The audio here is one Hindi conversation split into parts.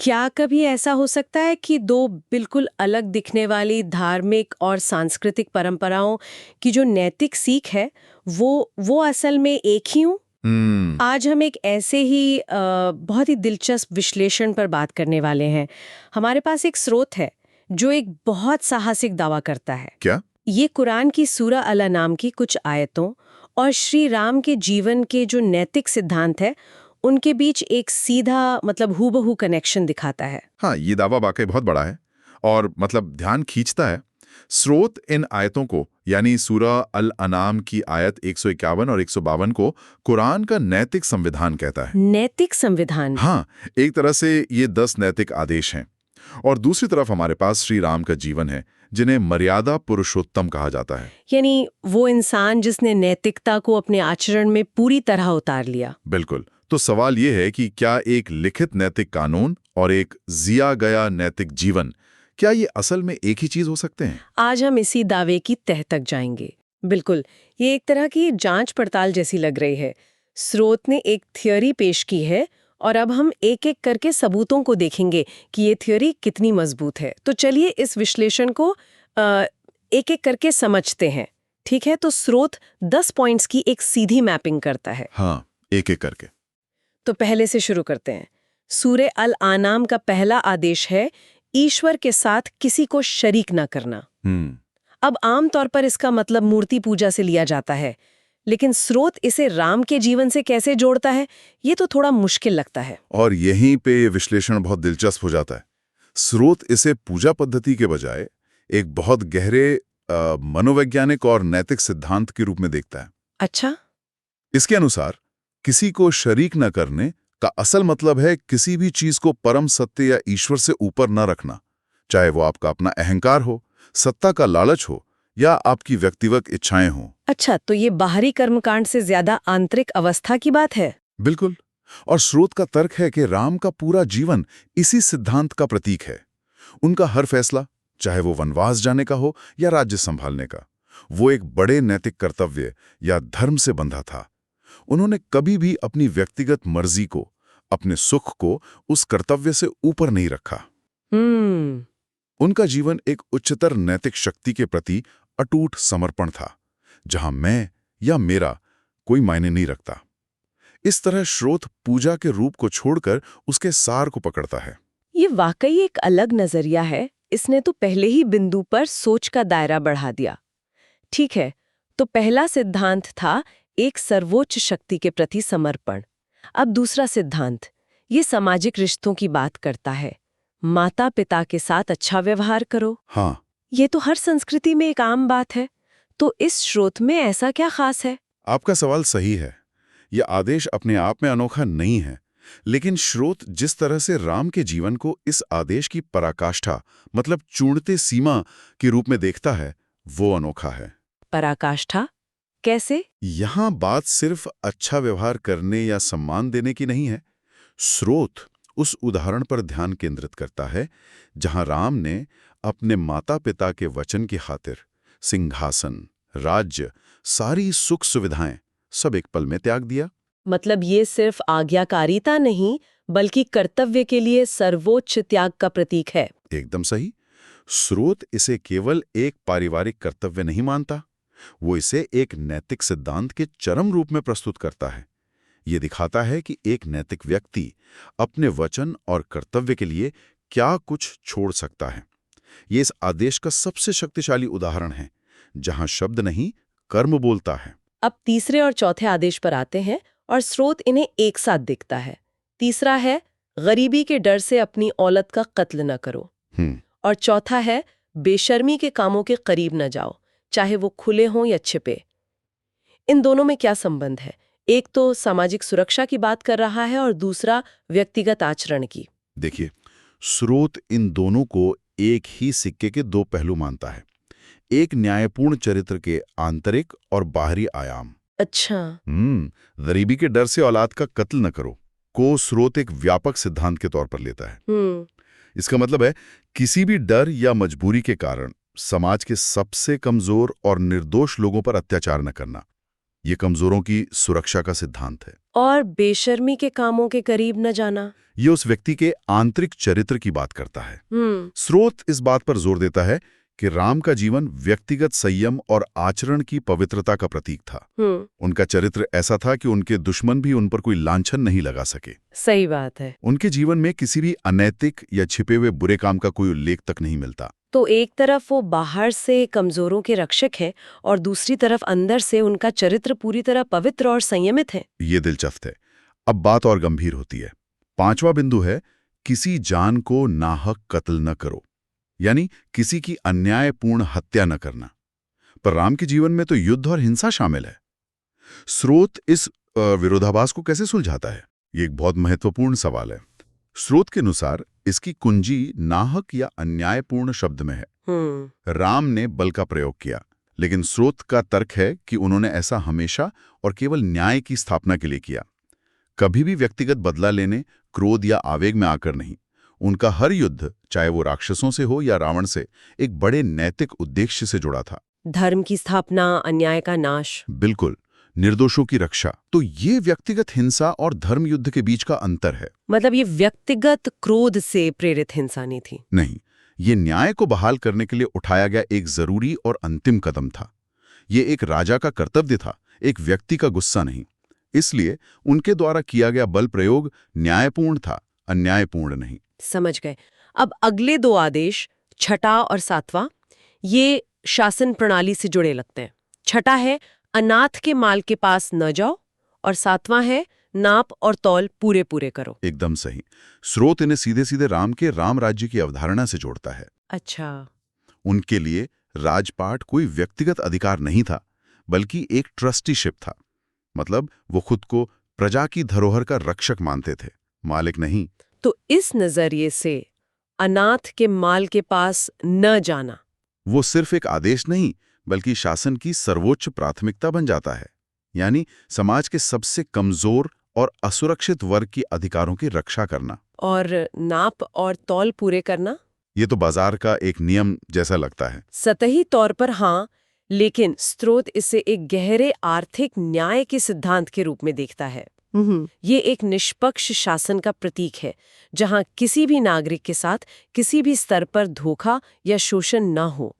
क्या कभी ऐसा हो सकता है कि दो बिल्कुल अलग दिखने वाली धार्मिक और सांस्कृतिक परंपराओं की जो नैतिक सीख है वो असल में एक ही हो? हम्म। आज हम एक ऐसे ही बहुत ही दिलचस्प विश्लेषण पर बात करने वाले हैं। हमारे पास एक स्रोत है जो एक बहुत साहसिक दावा करता है। क्या? ये कुरान की सूरा अल नाम की कुछ आयतों और श्री राम के जीवन के जो नैतिक सिद्धांत है उनके बीच एक सीधा मतलब हूबहू कनेक्शन दिखाता है। हाँ, ये दावा वाकई बहुत बड़ा है और मतलब ध्यान खींचता है। स्रोत इन आयतों को यानी सूरा अल अनाम की आयत 151 और 152 को कुरान का नैतिक संविधान कहता है। नैतिक संविधान। हाँ, एक तरह से ये 10 नैतिक आदेश हैं और दूसरी तरफ हमारे पास श्री राम का जीवन है जिन्हें मर्यादा पुरुषोत्तम कहा जाता है। यानी वो इंसान जिसने नैतिकता को अपने आचरण में पूरी तरह उतार लिया। बिल्कुल। तो सवाल ये है कि क्या एक लिखित नैतिक कानून और एक जिया गया नैतिक जीवन, क्या ये असल में एक ही चीज हो सकते हैं? आज हम इसी दावे की तह तक जाएंगे। बिल्कुल, ये एक तरह की जांच पड़ताल जैसी लग रही है। स्रोत ने एक थ्योरी पेश की है और अब हम एक एक करके सबूतों को देखेंगे कि ये थ्योरी कितनी मजबूत है। तो चलिए इस विश्लेषण को एक एक करके समझते हैं। ठीक है, तो स्रोत 10 पॉइंट्स की एक सीधी मैपिंग करता है। हाँ, एक एक करके। तो पहले से शुरू करते हैं। सूरे अल आनाम का पहला आदेश है ईश्वर के साथ किसी को शरीक ना करना। अब आमतौर पर इसका मतलब मूर्ति पूजा से लिया जाता है, लेकिन स्रोत इसे राम के जीवन से कैसे जोड़ता है ये तो थोड़ा मुश्किल लगता है। और यहीं पे ये विश्लेषण बहुत दिलचस्प हो जाता है। स्रोत इसे पूजा पद्धति के बजाय एक बहुत गहरे मनोवैज्ञानिक और नैतिक सिद्धांत के रूप में देखता है। अच्छा। इसके अनुसार किसी को शरीक न करने का असल मतलब है किसी भी चीज को परम सत्य या ईश्वर से ऊपर न रखना, चाहे वो आपका अपना अहंकार हो, सत्ता का लालच हो या आपकी व्यक्तिगत इच्छाएं हों। अच्छा, तो ये बाहरी कर्मकांड से ज्यादा आंतरिक अवस्था की बात है। बिल्कुल। और स्रोत का तर्क है कि राम का पूरा जीवन इसी सिद्धांत का प्रतीक है। उनका हर फैसला, चाहे वो वनवास जाने का हो या राज्य संभालने का, वो एक बड़े नैतिक कर्तव्य या धर्म से बंधा था। उन्होंने कभी भी अपनी व्यक्तिगत मर्जी को, अपने सुख को उस कर्तव्य से ऊपर नहीं रखा। उनका जीवन एक उच्चतर नैतिक शक्ति के प्रति अटूट समर्पण था, जहां मैं या मेरा कोई मायने नहीं रखता। इस तरह स्रोत पूजा के रूप को छोड़कर उसके सार को पकड़ता है। ये वाकई एक अलग नजरिया है। इसने तो पहले ही बिंदु पर सोच का दायरा बढ़ा दिया। ठीक है, तो पहला सिद्धांत था एक सर्वोच्च शक्ति के प्रति समर्पण। अब दूसरा सिद्धांत, ये सामाजिक रिश्तों की बात करता है। माता पिता के साथ अच्छा व्यवहार करो। हाँ, ये तो हर संस्कृति में एक आम बात है। तो इस स्रोत में ऐसा क्या खास है? आपका सवाल सही है। यह आदेश अपने आप में अनोखा नहीं है, लेकिन स्रोत जिस तरह से राम के जीवन को इस आदेश की पराकाष्ठा मतलब चूड़ते सीमा के रूप में देखता है, वो अनोखा है। पराकाष्ठा कैसे? यहां बात सिर्फ अच्छा व्यवहार करने या सम्मान देने की नहीं है। स्रोत उस उदाहरण पर ध्यान केंद्रित करता है जहां राम ने अपने माता पिता के वचन की खातिर सिंहासन, राज्य, सारी सुख सुविधाएं सब एक पल में त्याग दिया। मतलब ये सिर्फ आज्ञाकारिता नहीं, बल्कि कर्तव्य के लिए सर्वोच्च त्याग का प्रतीक है। एकदम सही। स्रोत इसे केवल एक पारिवारिक कर्तव्य नहीं मानता, वो इसे एक नैतिक सिद्धांत के चरम रूप में प्रस्तुत करता है। ये दिखाता है कि एक नैतिक व्यक्ति अपने वचन और कर्तव्य के लिए क्या कुछ छोड़ सकता है। ये इस आदेश का सबसे शक्तिशाली उदाहरण है, जहां शब्द नहीं, कर्म बोलता है। अब तीसरे और चौथे आदेश पर आते हैं और स्रोत इन्हें एक साथ दिखता है। तीसरा है गरीबी के डर से अपनी औलत का कत्ल न करो। और चौथा है बेशर्मी के कामों के करीब न जाओ, चाहे वो खुले हों या छिपे। इन दोनों में क्या संबंध है? एक तो सामाजिक सुरक्षा की बात कर रहा है और दूसरा व्यक्तिगत आचरण की। देखिए, स्रोत इन दोनों को एक ही सिक्के के दो पहलू मानता है। एक न्यायपूर्ण चरित्र के आंतरिक और बाहरी आयाम। अच्छा। गरीबी के डर से औलाद का कत्ल न करो को स्रोत एक व्यापक सिद्धांत के तौर पर लेता है। इसका मतलब है किसी भी डर या मजबूरी के कारण समाज के सबसे कमजोर और निर्दोष लोगों पर अत्याचार न करना। ये कमजोरों की सुरक्षा का सिद्धांत है। और बेशर्मी के कामों के करीब न जाना, ये उस व्यक्ति के आंतरिक चरित्र की बात करता है। स्रोत इस बात पर जोर देता है कि राम का जीवन व्यक्तिगत संयम और आचरण की पवित्रता का प्रतीक था। उनका चरित्र ऐसा था कि उनके दुश्मन भी उन पर कोई लांछन नहीं लगा सके। सही बात है। उनके जीवन में किसी भी अनैतिक या छिपे हुए बुरे काम का कोई उल्लेख तक नहीं मिलता। तो एक तरफ वो बाहर से कमजोरों के रक्षक हैं और दूसरी तरफ अंदर से उनका चरित्र पूरी तरह पवित्र और संयमित है। ये दिलचस्प है। अब बात और गंभीर होती है। 5वां बिंदु है, किसी जान को नाहक कत्ल न करो, यानी किसी की अन्यायपूर्ण हत्या न करना। पर राम के जीवन में तो युद्ध और हिंसा शामिल है। स्रोत इस विरोधाभास को कैसे सुलझाता है? ये एक बहुत महत्वपूर्ण सवाल है। स्रोत के अनुसार इसकी कुंजी नाहक या अन्यायपूर्ण शब्द में है। राम ने बल का प्रयोग किया, लेकिन स्रोत का तर्क है कि उन्होंने ऐसा हमेशा और केवल न्याय की स्थापना के लिए किया, कभी भी व्यक्तिगत बदला लेने, क्रोध या आवेग में आकर नहीं। उनका हर युद्ध, चाहे वो राक्षसों से हो या रावण से, एक बड़े नैतिक उद्देश्य से जुड़ा था। धर्म की स्थापना, अन्याय का नाश। बिल्कुल, निर्दोषों की रक्षा। तो ये व्यक्तिगत हिंसा और धर्म युद्ध के बीच का अंतर है। मतलब ये व्यक्तिगत क्रोध से प्रेरित हिंसा नहीं थी। नहीं, ये न्याय को बहाल करने के लिए उठाया गया एक जरूरी और अंतिम कदम था। ये एक राजा का कर्तव्य था, एक व्यक्ति का गुस्सा नहीं। इसलिए उनके द्वारा किया गया बल प्रयोग न्यायपूर्ण था, अन्यायपूर्ण नहीं। समझ गए। अब अगले 2 आदेश, 6वां और 7वां, ये शासन प्रणाली से जुड़े लगते हैं। 6वां है अनाथ के माल के पास न जाओ, और 7वां है नाप और तौल पूरे पूरे करो। एकदम सही। स्रोत इन्हें सीधे सीधे राम के राम राज्य की अवधारणा से जोड़ता है। अच्छा। उनके लिए राजपाट कोई व्यक्तिगत अधिकार नहीं था, बल्कि एक ट्रस्टीशिप था। मतलब वो खुद को प्रजा की धरोहर का रक्षक मानते थे, मालिक नहीं। तो इस नजरिए से अनाथ के माल के पास न जाना, वो सिर्फ एक आदेश नहीं, बल्कि शासन की सर्वोच्च प्राथमिकता बन जाता है। यानी समाज के सबसे कमजोर और असुरक्षित वर्ग की अधिकारों की रक्षा करना। और नाप और तौल पूरे करना, ये तो बाजार का एक नियम जैसा लगता है। सतही तौर पर हाँ, लेकिन स्रोत इसे एक गहरे आर्थिक न्याय के सिद्धांत के रूप में देखता है। ये एक निष्पक्ष शासन का प्रतीक है, जहां किसी भी नागरिक के साथ किसी भी स्तर पर धोखा या शोषण न हो।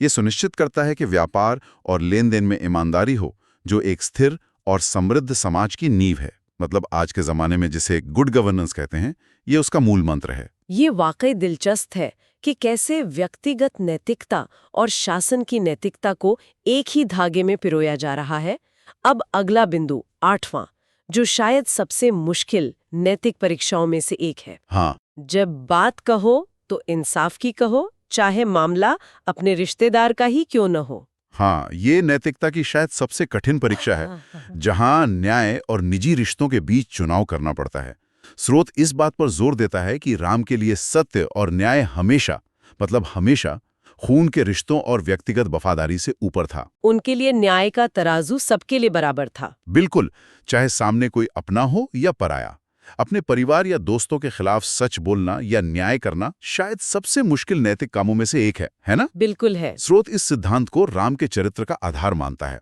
ये सुनिश्चित करता है कि व्यापार और लेन देन में ईमानदारी हो, जो एक स्थिर और समृद्ध समाज की नींव है। मतलब आज के जमाने में जिसे गुड गवर्नेंस कहते हैं, ये उसका मूल मंत्र है। ये वाकई दिलचस्प है कि कैसे व्यक्तिगत नैतिकता और शासन की नैतिकता को एक ही धागे में पिरोया जा रहा है। अब अगला बिंदु, 8वां, जो शायद सबसे मुश्किल नैतिक परीक्षाओं में से एक है। हाँ। जब बात कहो तो इंसाफ की कहो, चाहे मामला अपने रिश्तेदार का ही क्यों न हो। हाँ, ये नैतिकता की शायद सबसे कठिन परीक्षा है, जहां न्याय और निजी रिश्तों के बीच चुनाव करना पड़ता है। स्रोत इस बात पर जोर देता है कि राम के लिए सत्य और न्याय हमेशा, मतलब हमेशा, खून के रिश्तों और व्यक्तिगत वफादारी से ऊपर था। उनके लिए न्याय का तराजू सबके लिए बराबर था। बिल्कुल, चाहे सामने कोई अपना हो या पराया। अपने परिवार या दोस्तों के खिलाफ सच बोलना या न्याय करना शायद सबसे मुश्किल नैतिक कामों में से एक है ना? बिल्कुल है। स्रोत इस सिद्धांत को राम के चरित्र का आधार मानता है।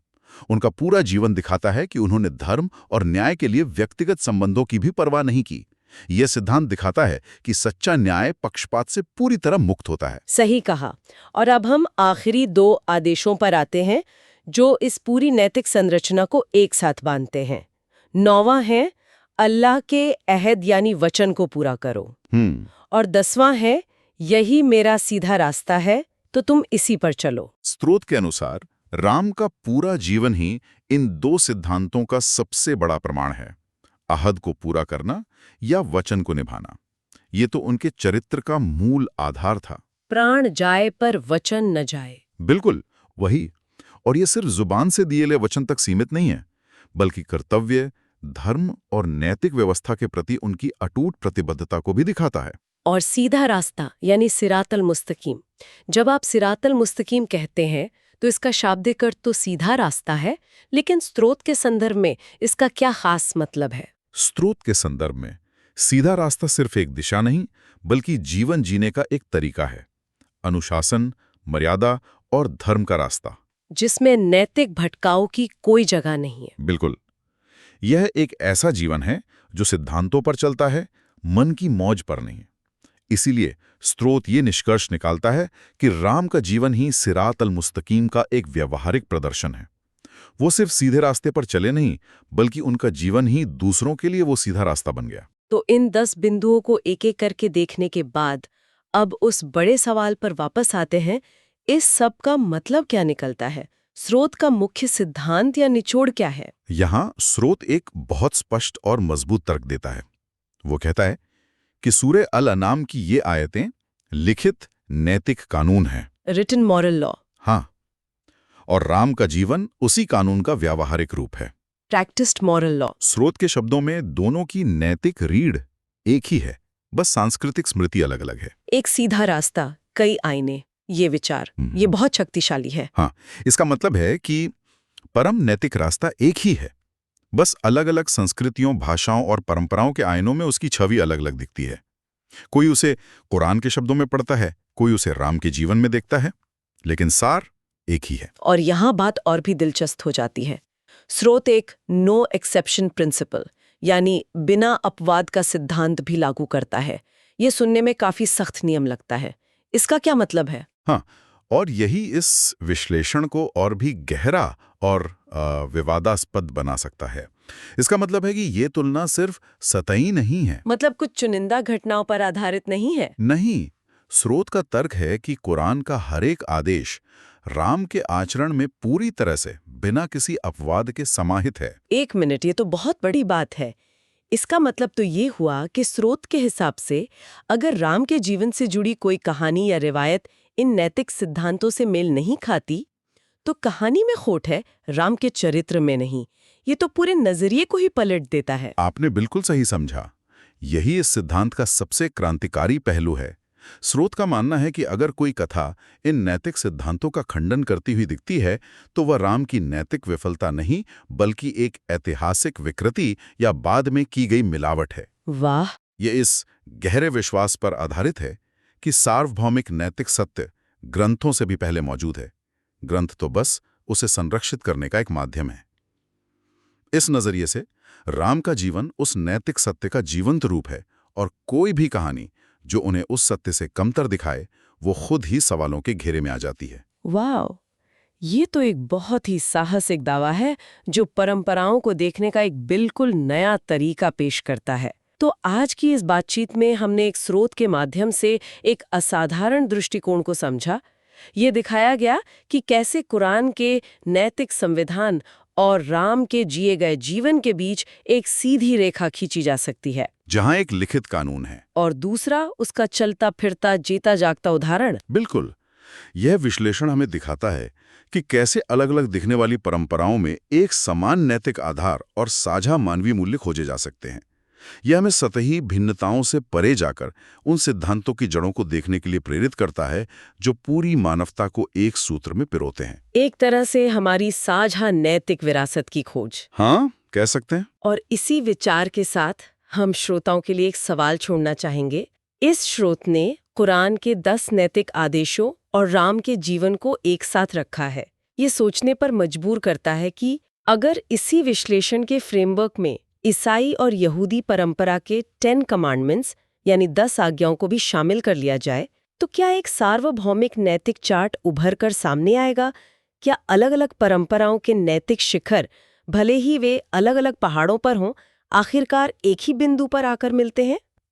उनका पूरा जीवन दिखाता है कि उन्होंने धर्म और न्याय के लिए व्यक्तिगत संबंधों की भी परवाह नहीं की। यह सिद्धांत दिखाता है कि सच्चा न्याय पक्षपात से पूरी तरह मुक्त होता है। सही कहा। और अब हम आखिरी 2 आदेशों पर आते हैं, जो इस पूरी नैतिक संरचना को एक साथ बांधते हैं। 9वां है अल्लाह के अहद यानी वचन को पूरा करो। और 10वां है यही मेरा सीधा रास्ता है, तो तुम इसी पर चलो। स्रोत के अनुसार राम का पूरा जीवन ही इन 2 सिद्धांतों का सबसे बड़ा प्रमाण है। अहद को पूरा करना या वचन को निभाना, ये तो उनके चरित्र का मूल आधार था। प्राण जाए पर वचन न जाए। बिल्कुल वही। और ये सिर्फ जुबान से दिए गए वचन तक सीमित नहीं है, बल्कि कर्तव्य, धर्म और नैतिक व्यवस्था के प्रति उनकी अटूट प्रतिबद्धता को भी दिखाता है। और सीधा रास्ता यानी सिरातल मुस्तकीम। जब आप सिरातल मुस्तकीम कहते हैं तो इसका शाब्दिक अर्थ तो सीधा रास्ता है, लेकिन स्रोत के संदर्भ में इसका क्या खास मतलब है? स्रोत के संदर्भ में सीधा रास्ता सिर्फ एक दिशा नहीं, बल्कि जीवन जीने का एक तरीका है। अनुशासन, मर्यादा और धर्म का रास्ता। जिसमें नैतिक भटकाव की कोई जगह नहीं है। बिल्कुल। यह एक ऐसा जीवन है जो सिद्धांतों पर चलता है, मन की मौज पर नहीं। इसीलिए स्रोत ये निष्कर्ष निकालता है कि राम का जीवन ही सिरात अल मुस्तकीम का एक व्यवहारिक प्रदर्शन है। वो सिर्फ सीधे रास्ते पर चले नहीं, बल्कि उनका जीवन ही दूसरों के लिए वो सीधा रास्ता बन गया। तो इन 10 बिंदुओं को एक एक करके देखने के बाद अब उस बड़े सवाल पर वापस आते हैं, इस सब का मतलब क्या निकलता है? स्रोत का मुख्य सिद्धांत या निचोड़ क्या है? यहाँ स्रोत एक बहुत स्पष्ट और मजबूत तर्क देता है। वो कहता है कि सूरे अल अनाम की ये आयतें लिखित नैतिक कानून हैं। Written moral law. हाँ, और राम का जीवन उसी कानून का व्यावहारिक रूप है। Practised moral law. स्रोत के शब्दों में दोनों की नैतिक रीढ़ एक ही है, बस सांस्कृतिक स्मृति अलग अलग है। एक सीधा रास्ता, कई आईने, ये विचार ये बहुत शक्तिशाली है। हाँ, इसका मतलब है कि परम नैतिक रास्ता एक ही है, बस अलग अलग संस्कृतियों, भाषाओं और परंपराओं के आयनों में उसकी छवि अलग अलग दिखती है। कोई उसे कुरान के शब्दों में पढ़ता है, कोई उसे राम के जीवन में देखता है, लेकिन सार एक ही है। और यहाँ बात और भी दिलचस्प हो जाती है। स्रोत एक नो एक्सेप्शन प्रिंसिपल यानी बिना अपवाद का सिद्धांत भी लागू करता है। ये सुनने में काफी सख्त नियम लगता है। इसका क्या मतलब है? हाँ, और यही इस विश्लेषण को और भी गहरा और विवादास्पद बना सकता है। इसका मतलब है कि ये तुलना सिर्फ सतही नहीं है। मतलब कुछ चुनिंदा घटनाओं पर आधारित नहीं है। नहीं, स्रोत का तर्क है कि कुरान का हर एक आदेश राम के आचरण में पूरी तरह से बिना किसी अपवाद के समाहित है। एक मिनट, ये तो बहुत बड़ी बात है। इसका मतलब तो ये हुआ कि स्रोत के हिसाब से अगर राम के जीवन से जुड़ी कोई कहानी या रिवायत इन नैतिक सिद्धांतों से मेल नहीं खाती, तो कहानी में खोट है, राम के चरित्र में नहीं। ये तो पूरे नजरिए को ही पलट देता है। आपने बिल्कुल सही समझा। यही इस सिद्धांत का सबसे क्रांतिकारी पहलू है। स्रोत का मानना है कि अगर कोई कथा इन नैतिक सिद्धांतों का खंडन करती हुई दिखती है, तो वह राम की नैतिक विफलता नहीं, बल्कि एक ऐतिहासिक विकृति या बाद में की गई मिलावट है। वाह! ये इस गहरे विश्वास पर आधारित है कि सार्वभौमिक नैतिक सत्य ग्रंथों से भी पहले मौजूद है। ग्रंथ तो बस उसे संरक्षित करने का एक माध्यम है। इस नजरिए से राम का जीवन उस नैतिक सत्य का जीवंत रूप है, और कोई भी कहानी जो उन्हें उस सत्य से कमतर दिखाए, वो खुद ही सवालों के घेरे में आ जाती है। वाह! ये तो एक बहुत ही साहसिक दावा है जो परंपराओं को देखने का एक बिल्कुल नया तरीका पेश करता है। तो आज की इस बातचीत में हमने एक स्रोत के माध्यम से एक असाधारण दृष्टिकोण को समझा। ये दिखाया गया कि कैसे कुरान के नैतिक संविधान और राम के जिए गए जीवन के बीच एक सीधी रेखा खींची जा सकती है, जहां एक लिखित कानून है और दूसरा उसका चलता फिरता जीता जागता उदाहरण। बिल्कुल। यह विश्लेषण हमें दिखाता है कि कैसे अलग अलग दिखने वाली परंपराओं में एक समान नैतिक आधार और साझा मानवीय मूल्य खोजे जा सकते हैं। यह हमें सतही भिन्नताओं से परे जाकर उन सिद्धांतों की जड़ों को देखने के लिए प्रेरित करता है जो पूरी मानवता को एक सूत्र में पिरोते हैं। एक तरह से हमारी साझा नैतिक विरासत की खोज। हाँ, कह सकते हैं। और इसी विचार के साथ हम श्रोताओं के लिए एक सवाल छोड़ना चाहेंगे। इस श्रोत ने कुरान के 10 नैतिक आदेशों और राम के जीवन को एक साथ रखा है। ये सोचने पर मजबूर करता है कि अगर इसी विश्लेषण के फ्रेमवर्क में ईसाई और यहूदी परंपरा के 10 कमांडमेंट्स यानी 10 आज्ञाओं को भी शामिल कर लिया जाए, तो क्या एक सार्वभौमिक नैतिक चार्ट उभर कर सामने आएगा? क्या अलग अलग परंपराओं के नैतिक शिखर, भले ही वे अलग अलग पहाड़ों पर हों, आखिरकार एक ही बिंदु पर आकर मिलते हैं?